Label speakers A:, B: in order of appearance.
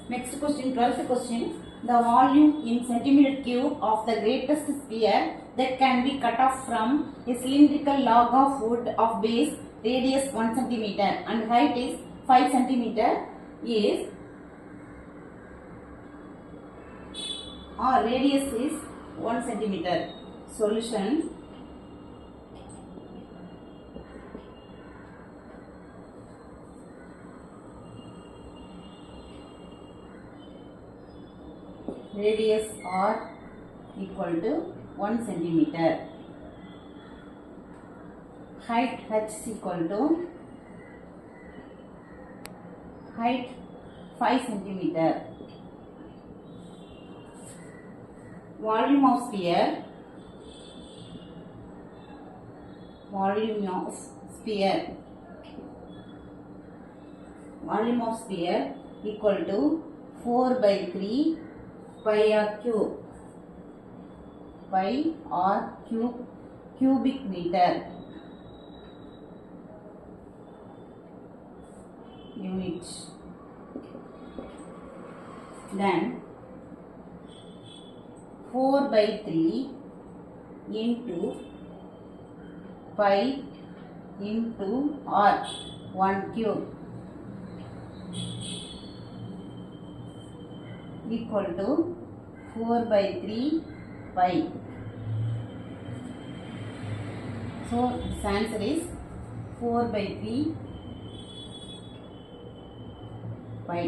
A: Next question, 12th question. The volume in centimeter cube of the greatest sphere that can be cut off from a cylindrical log of wood of base radius 1 centimeter and height is 5 centimeter is, or radius is 1 centimeter. Solution. Radius r equal to 1 centimeter. Height h is equal to height 5 centimeter. Volume of sphere. Volume of sphere. Volume of sphere equal to 4 by 3 pi r cube. Pi r cube cubic meter. Unit. Then 4 by 3 into pi into r 1 cube equal to 4 by 3 pi. So this answer is 4 by 3 pi.